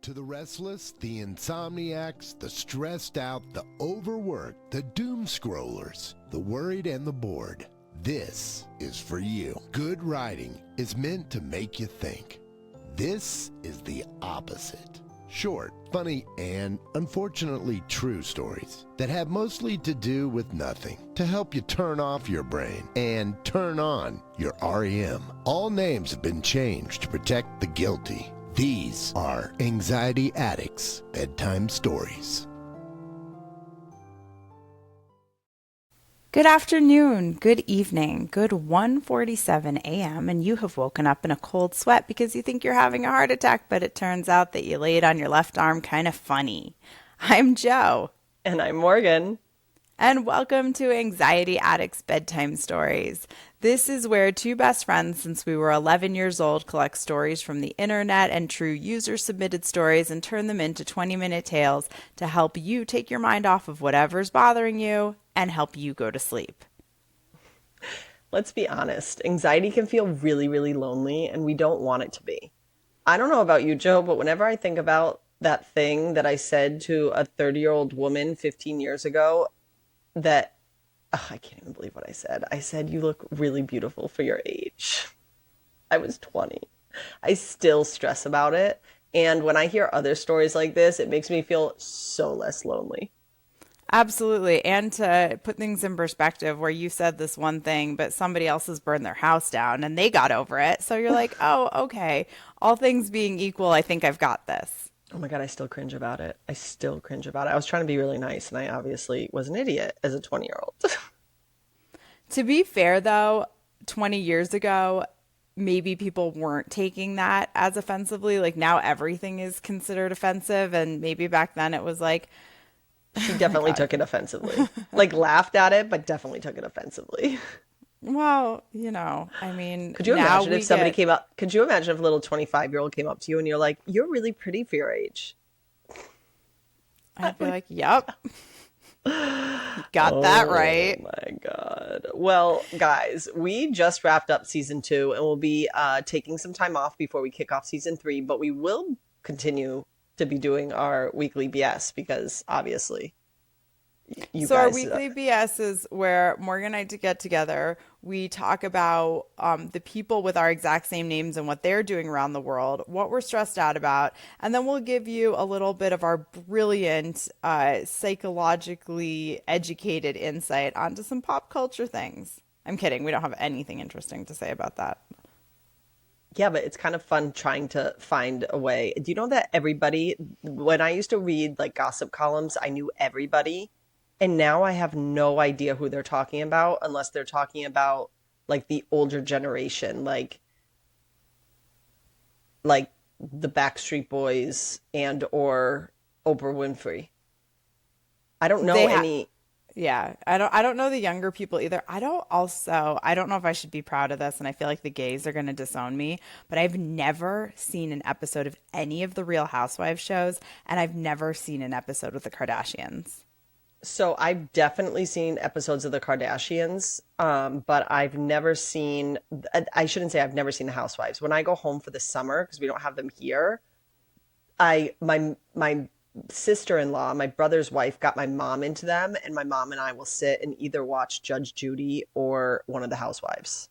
To the restless, the insomniacs, the stressed out, the overworked, the doom scrollers, the worried and the bored, this is for you. Good writing is meant to make you think. This is the opposite. Short, funny, and unfortunately true stories that have mostly to do with nothing to help you turn off your brain and turn on your REM. All names have been changed to protect the guilty. These are Anxiety Addicts Bedtime Stories. Good afternoon, good evening, good 1:47 a.m. and you have woken up in a cold sweat because you think you're having a heart attack, but it turns out that you laid on your left arm kind of funny. I'm Joe. And I'm Morgan. And welcome to Anxiety Addicts Bedtime Stories. This is where two best friends since we were 11 years old collect stories from the internet and true user-submitted stories and turn them into 20-minute tales to help you take your mind off of whatever's bothering you and help you go to sleep. Let's be honest. Anxiety can feel really, really lonely, and we don't want it to be. I don't know about you, Joe, but whenever I think about that thing that I said to a 30-year-old woman 15 years ago, that I can't even believe what I said. I said, you look really beautiful for your age. I was 20. I still stress about it. And when I hear other stories like this, it makes me feel so less lonely. Absolutely. And to put things in perspective, where you said this one thing, but somebody else has burned their house down and they got over it. So you're like, oh, okay. All things being equal, I think I've got this. Oh my God, I still cringe about it. I was trying to be really nice, and I obviously was an idiot as a 20-year-old. To be fair, though, 20 years ago, maybe people weren't taking that as offensively. Like now everything is considered offensive. And maybe back then it was like, she definitely took it offensively. Like laughed at it, but definitely took it offensively. Well, I mean, could you imagine if somebody came up? Could you imagine if a little 25-year-old came up to you and you're like, "You're really pretty for your age"? I'd be like, "Yep, got that right." Oh my God! Well, guys, we just wrapped up season 2, and we'll be taking some time off before we kick off season 3. But we will continue to be doing our weekly BS because obviously. Our weekly BS is where Morgan and I get together. We talk about the people with our exact same names and what they're doing around the world, what we're stressed out about, and then we'll give you a little bit of our brilliant, psychologically educated insight onto some pop culture things. I'm kidding. We don't have anything interesting to say about that. Yeah, but it's kind of fun trying to find a way. Do you know that everybody, when I used to read like gossip columns, I knew everybody. And now I have no idea who they're talking about unless they're talking about like the older generation, like the Backstreet Boys and or Oprah Winfrey. I don't know any. Yeah, I don't know the younger people either. I don't know if I should be proud of this, and I feel like the gays are going to disown me, but I've never seen an episode of any of the Real Housewives shows, and I've never seen an episode with the Kardashians. So I've definitely seen episodes of the Kardashians, but I've never seen, I shouldn't say I've never seen the Housewives. When I go home for the summer, because we don't have them here, my sister-in-law, my brother's wife, got my mom into them, and my mom and I will sit and either watch Judge Judy or one of the Housewives.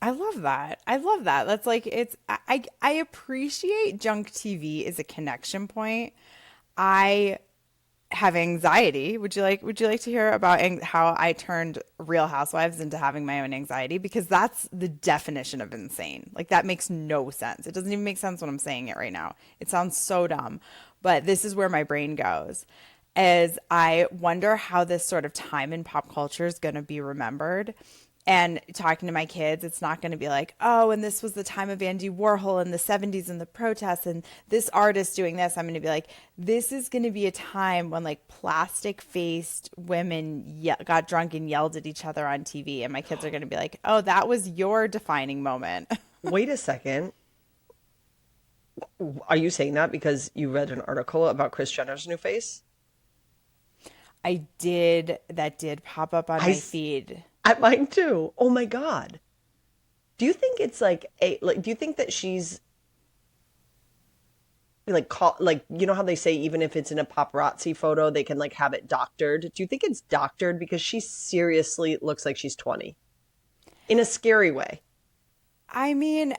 I love that. That's like, I appreciate junk TV as a connection point. I have anxiety. Would you like to hear about how I turned Real Housewives into having my own anxiety? Because that's the definition of insane. Like that makes no sense. It doesn't even make sense when I'm saying it right now. It sounds so dumb, but this is where my brain goes. As I wonder how this sort of time in pop culture is going to be remembered. And talking to my kids, it's not going to be like, oh, and this was the time of Andy Warhol in the 70s and the protests and this artist doing this. I'm going to be like, this is going to be a time when like plastic-faced women got drunk and yelled at each other on TV. And my kids are going to be like, oh, that was your defining moment. Wait a second. Are you saying that because you read an article about Kris Jenner's new face? I did. That did pop up on my feed. Mine too. Oh my God. Do you think it's do you think that she's like call, like, you know how they say even if it's in a paparazzi photo, they can like have it doctored. Do you think it's doctored? Because she seriously looks like she's 20 in a scary way. I mean,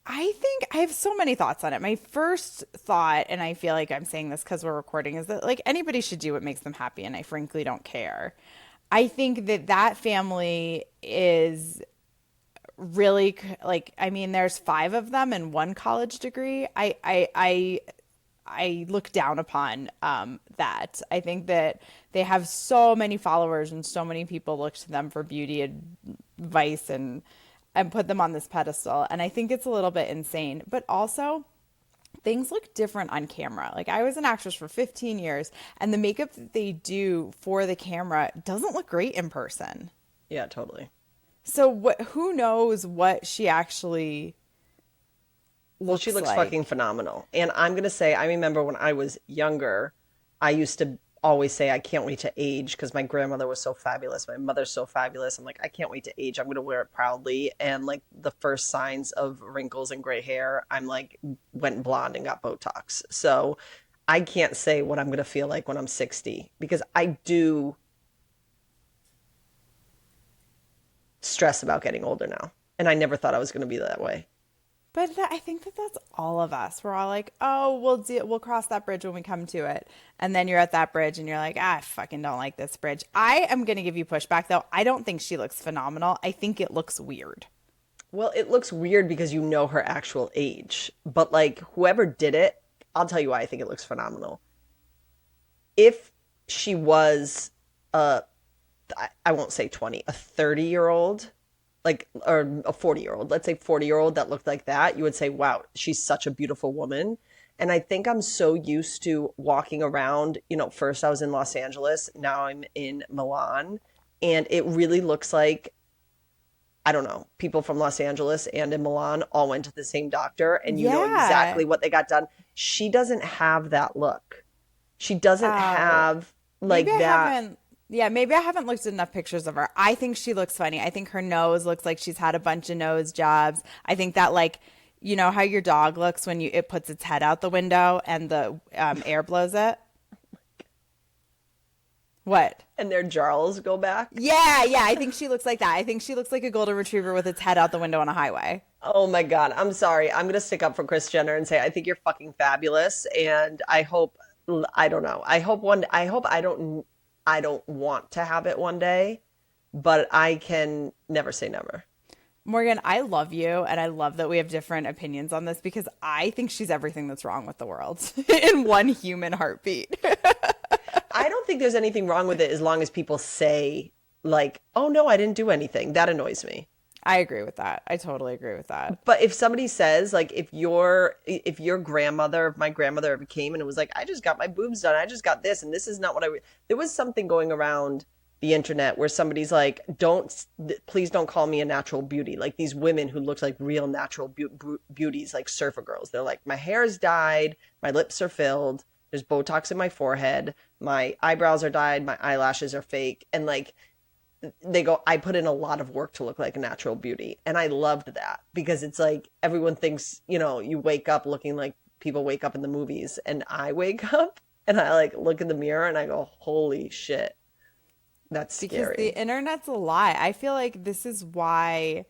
I think I have so many thoughts on it. My first thought, and I feel like I'm saying this because we're recording, is that like anybody should do what makes them happy, and I frankly don't care. I think that that family is really like, I mean, there's five of them and one college degree. I look down upon that. I think that they have so many followers and so many people look to them for beauty advice and put them on this pedestal. And I think it's a little bit insane. But also, things look different on camera. Like I was an actress for 15 years, and the makeup that they do for the camera doesn't look great in person. Yeah, totally. So who knows what she actually Well, she looks like. fucking phenomenal. And I'm going to say, I remember when I was younger, I used to always say, I can't wait to age because my grandmother was so fabulous. My mother's so fabulous. I'm like, I can't wait to age. I'm going to wear it proudly. And like the first signs of wrinkles and gray hair, I'm like, went blonde and got Botox. So I can't say what I'm going to feel like when I'm 60 because I do stress about getting older now. And I never thought I was going to be that way. But I think that that's all of us. We're all like, oh, we'll cross that bridge when we come to it. And then you're at that bridge and you're like, I fucking don't like this bridge. I am going to give you pushback, though. I don't think she looks phenomenal. I think it looks weird. Well, it looks weird because you know her actual age. But like whoever did it, I'll tell you why I think it looks phenomenal. If she was I won't say 20, a 30-year-old, like, or a 40-year-old, let's say 40-year-old that looked like that, you would say, wow, she's such a beautiful woman. And I think I'm so used to walking around, you know, first I was in Los Angeles, now I'm in Milan, and it really looks like, I don't know, people from Los Angeles and in Milan all went to the same doctor and you know Yeah. exactly what they got done. She doesn't have that look. She doesn't have like Maybe I that. haven't. Yeah, maybe I haven't looked at enough pictures of her. I think she looks funny. I think her nose looks like she's had a bunch of nose jobs. I think that like, you know how your dog looks when it puts its head out the window and the air blows it? What? And their jowls go back. Yeah, yeah. I think she looks like that. I think she looks like a golden retriever with its head out the window on a highway. Oh my God. I'm sorry. I'm going to stick up for Kris Jenner and say, I think you're fucking fabulous. And I hope, I don't know. I hope I don't want to have it one day, but I can never say never. Morgan, I love you, and I love that we have different opinions on this because I think she's everything that's wrong with the world in one human heartbeat. I don't think there's anything wrong with it as long as people say, like, oh no, I didn't do anything. That annoys me. I agree with that. I totally agree with that. But if somebody says, like, if your grandmother, if my grandmother ever came and it was like, I just got my boobs done, I just got this, and this is not what there was something going around the internet where somebody's like, please don't call me a natural beauty. Like these women who look like real natural beauties, like surfer girls. They're like, my hair is dyed, my lips are filled, there's Botox in my forehead, my eyebrows are dyed, my eyelashes are fake, and like they go, I put in a lot of work to look like a natural beauty. And I loved that because it's like everyone thinks, you know, you wake up looking like people wake up in the movies. And I wake up and I like look in the mirror and I go, holy shit, that's Because scary. the internet's a lie. I feel like this is why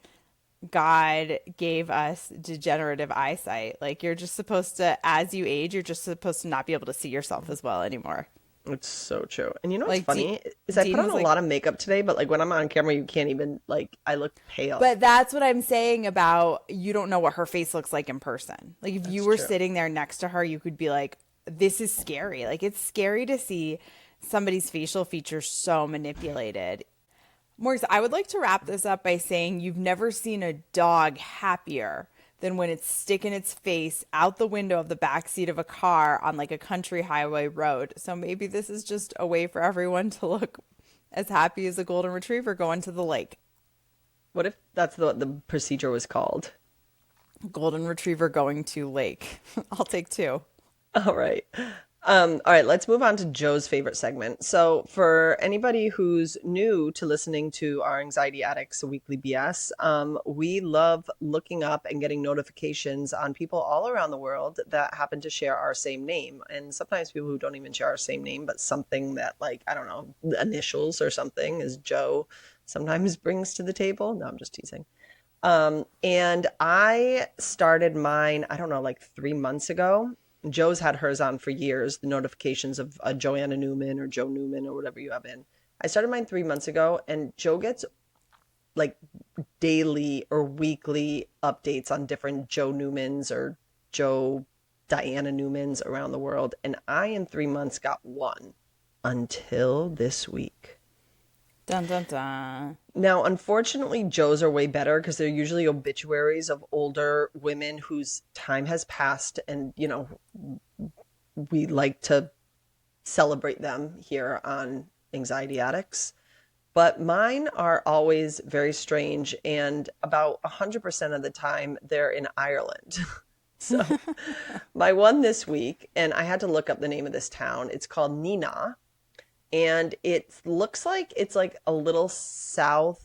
God gave us degenerative eyesight. Like you're just supposed to, as you age, you're just supposed to not be able to see yourself as well anymore. It's so true. And you know what's Like funny is I put Dean on was a like, lot of makeup today, but like when I'm on camera, you can't even like, I look pale. but that's what I'm saying about you don't know what her face looks like in person. Like if you That's were true. sitting there next to her, you could be like, this is scary. Like it's scary to see somebody's facial features so manipulated. Morris, I would like to wrap this up by saying you've never seen a dog happier than when it's sticking its face out the window of the back seat of a car on like a country highway road. So maybe this is just a way for everyone to look as happy as a golden retriever going to the lake. What if that's what the procedure was called? Golden retriever going to lake. I'll take two. All right. All right, let's move on to Joe's favorite segment. So, for anybody who's new to listening to our Anxiety Addicts Weekly BS, we love looking up and getting notifications on people all around the world that happen to share our same name. And sometimes people who don't even share our same name, but something that, like, I don't know, the initials or something, as Joe sometimes brings to the table. No, I'm just teasing. And I started mine, I don't know, like 3 months ago. Joe's had hers on for years, the notifications of Joanna Newman or Joe Newman or whatever you have in. I started mine 3 months ago, and Joe gets like daily or weekly updates on different Joe Newmans or Joe Diana Newmans around the world. And I, in 3 months, got one until this week. Dun dun dun. Now, unfortunately, Joe's are way better because they're usually obituaries of older women whose time has passed. And, we like to celebrate them here on Anxiety Addicts. But mine are always very strange. And about 100% of the time, they're in Ireland. So, my one this week, and I had to look up the name of this town, it's called Nina. And it looks like it's like a little southeast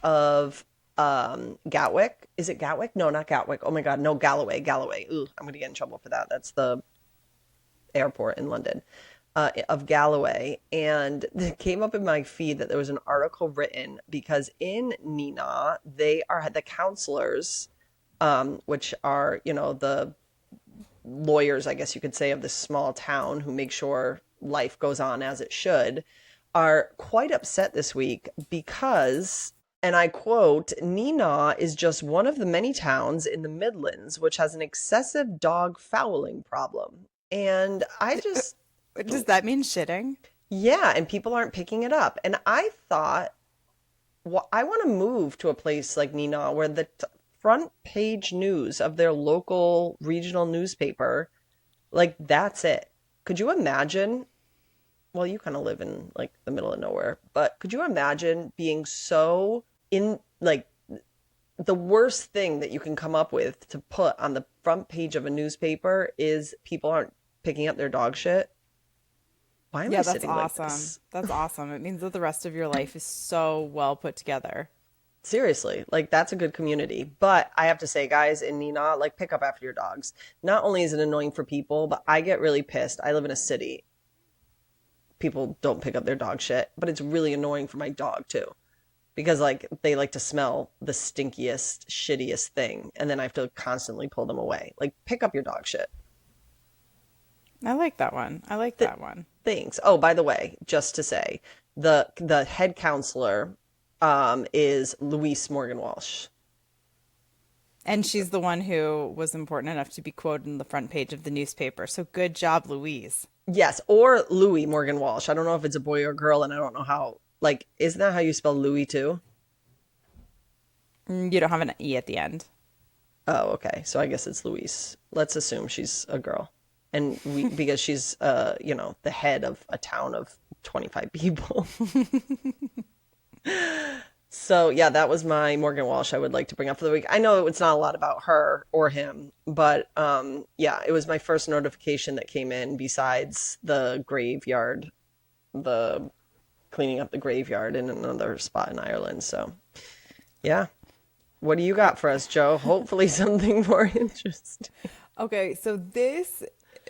of Gatwick. Is it Gatwick? No, not Gatwick. Oh my God, no, Galloway. Galloway. Ooh, I'm gonna get in trouble for that. That's the airport in London, of Galloway. And it came up in my feed that there was an article written because in Nina they are the counselors, which are the lawyers, I guess you could say, of this small town who make sure life goes on as it should, are quite upset this week because, and I quote, Nina is just one of the many towns in the Midlands which has an excessive dog fouling problem. And I just, Does that mean shitting? yeah, and people aren't picking it up. And I thought, well, I want to move to a place like Nina where the front page news of their local regional newspaper, like that's it. Could you imagine? Well, you kind of live in like the middle of nowhere, but could you imagine being so in like the worst thing that you can come up with to put on the front page of a newspaper is people aren't picking up their dog shit? Why am I Yeah, that's sitting like awesome. this? That's awesome. It means that the rest of your life is so well put together. Seriously, like that's a good community. But I have to say, guys, in Nina, like pick up after your dogs. Not only is it annoying for people, but I get really pissed. I live in a city. People don't pick up their dog shit, but it's really annoying for my dog too. Because like they like to smell the stinkiest, shittiest thing, and then I have to constantly pull them away. Like pick up your dog shit. I like that one. I like Th- that one. Things. Oh, by the way, just to say, the head counselor is Louise Morgan Walsh. And she's the one who was important enough to be quoted in the front page of the newspaper. So good job, Louise. Yes, or Louis Morgan Walsh. I don't know if it's a boy or girl, and I don't know how. Like, isn't that how you spell Louis too? You don't have an E at the end. Oh, okay. So I guess it's Louise. Let's assume she's a girl, and we because she's the head of a town of 25 people. So yeah, that was my Morgan Walsh I would like to bring up for the week. I know it's not a lot about her or him, but yeah, it was my first notification that came in besides the graveyard, the cleaning up the graveyard in another spot in Ireland. So yeah. What do you got for us, Joe? Hopefully something more interesting. Okay, so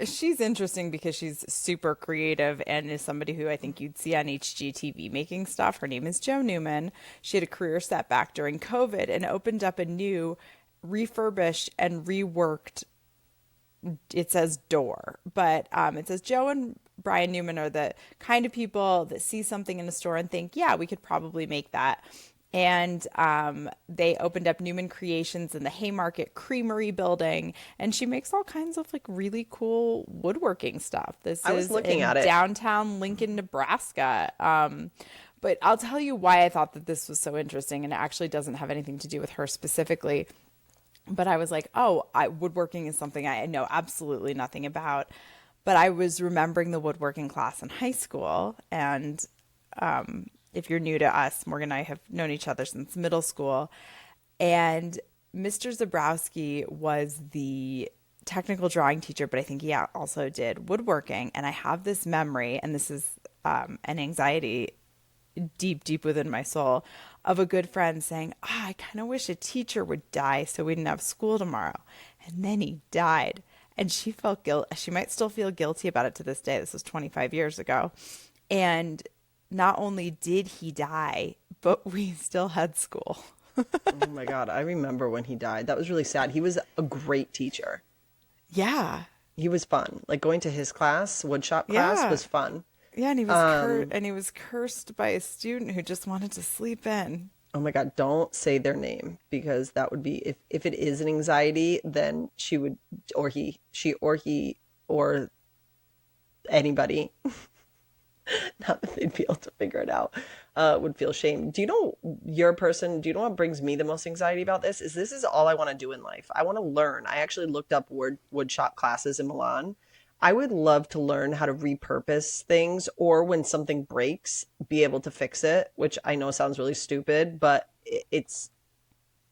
she's interesting because she's super creative and is somebody who I think you'd see on HGTV making stuff. Her name is Jo Newman. She had a career setback during COVID and opened up a new, refurbished and reworked, it says door, but it says Joe and Brian Newman are the kind of people that see something in a store and think, yeah, we could probably make that. And they opened up Newman Creations in the Haymarket Creamery building, and she makes all kinds of like really cool woodworking stuff. This I was is looking in at it. downtown Lincoln, Nebraska. But I'll tell you why I thought that this was so interesting, and it actually doesn't have anything to do with her specifically. But I was like, oh, woodworking is something I know absolutely nothing about. But I was remembering the woodworking class in high school, and if you're new to us, Morgan and I have known each other since middle school. And Mr. Zabrowski was the technical drawing teacher, but I think he also did woodworking. And I have this memory, and this is an anxiety deep, deep within my soul, of a good friend saying, I kind of wish a teacher would die so we didn't have school tomorrow. And then he died. And she felt guilt. She might still feel guilty about it to this day. This was 25 years ago. And not only did he die, but we still had school. Oh my God. I remember when he died. That was really sad. He was a great teacher. Yeah. He was fun. Like going to his class, woodshop class was fun. Yeah, and he was cursed by a student who just wanted to sleep in. Oh my God, don't say their name, because that would be, if it is an anxiety, then she would, or he, or anybody, not that they'd be able to figure it out, would feel shame. Do you know what brings me the most anxiety about this? This is all I want to do in life. I want to learn. I actually looked up wood shop classes in Milan. I would love to learn how to repurpose things, or when something breaks, be able to fix it, which I know sounds really stupid, but it's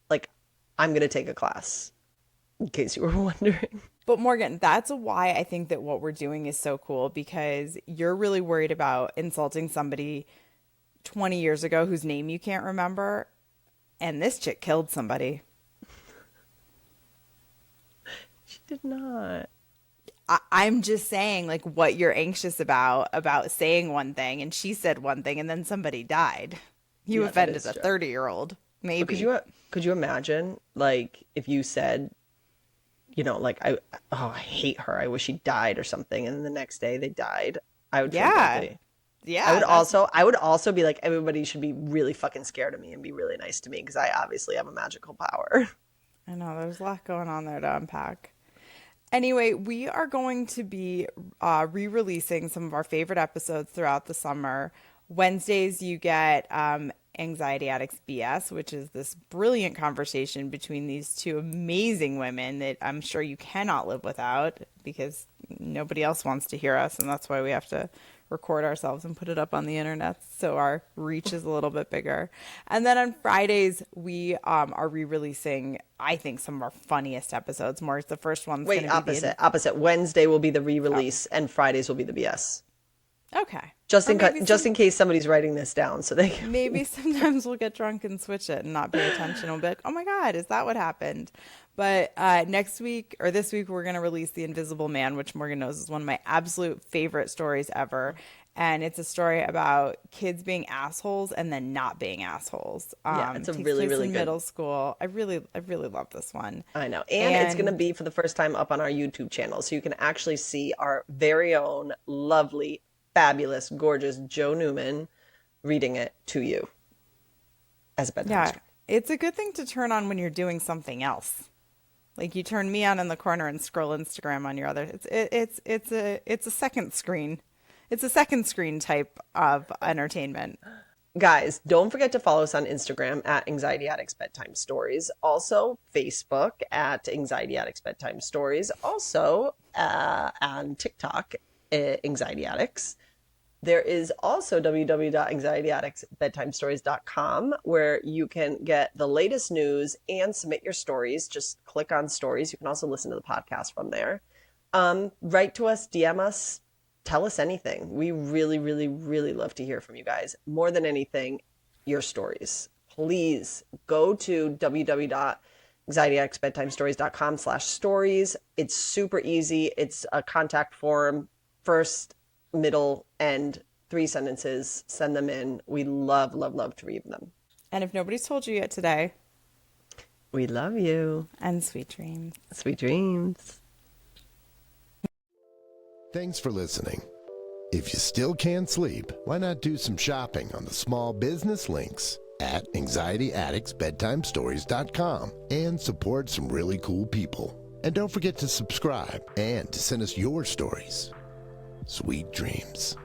like, I'm going to take a class, in case you were wondering. But Morgan, that's why I think that what we're doing is so cool, because you're really worried about insulting somebody 20 years ago whose name you can't remember, and this chick killed somebody. She did not. I'm just saying, like, what you're anxious about saying one thing, and she said one thing, and then somebody died. You offended a 30-year-old, maybe. Could you imagine, like, if you said, like, I hate her, I wish she died or something, and then the next day they died? I would feel guilty. Yeah. I would also be like, everybody should be really fucking scared of me and be really nice to me, because I obviously have a magical power. I know, there's a lot going on there to unpack. Anyway, we are going to be re-releasing some of our favorite episodes throughout the summer. Wednesdays, you get Anxiety Addicts BS, which is this brilliant conversation between these two amazing women that I'm sure you cannot live without, because nobody else wants to hear us, and that's why we have to record ourselves and put it up on the internet so our reach is a little bit bigger. And then on Fridays, we are re-releasing, I think, some of our funniest episodes. More, the first one's going to be opposite. Wednesday will be the re-release, and Fridays will be the BS. Okay. Just in case somebody's writing this down, so they can... Maybe sometimes we'll get drunk and switch it and not pay attention. We'll be like, oh my God, is that what happened? But this week, we're going to release The Invisible Man, which Morgan knows is one of my absolute favorite stories ever. And it's a story about kids being assholes and then not being assholes. It's a really, really good middle school. I really love this one. I know. And it's going to be for the first time up on our YouTube channel. So you can actually see our very own lovely, fabulous, gorgeous Joe Newman reading it to you as a bedtime story. It's a good thing to turn on when you're doing something else. Like, you turn me on in the corner and scroll Instagram on your other. It's a second screen. It's a second screen type of entertainment. Guys, don't forget to follow us on Instagram at Anxiety Addicts Bedtime Stories. Also, Facebook at Anxiety Addicts Bedtime Stories. Also, on TikTok, Anxiety Addicts. There is also www.anxietyaddictsbedtimestories.com, where you can get the latest news and submit your stories. Just click on stories. You can also listen to the podcast from there. Write to us, DM us, tell us anything. We really, really, really love to hear from you guys. More than anything, your stories. Please go to www.anxietyaddictsbedtimestories.com/stories. It's super easy. It's a contact form. First, middle, end, 3 sentences. Send them in. We love, love, love to read them. And if nobody's told you yet today, we love you. And sweet dreams. Sweet dreams. Thanks for listening. If you still can't sleep, why not do some shopping on the small business links at anxietyaddictsbedtimestories.com and support some really cool people. And don't forget to subscribe and to send us your stories. Sweet dreams.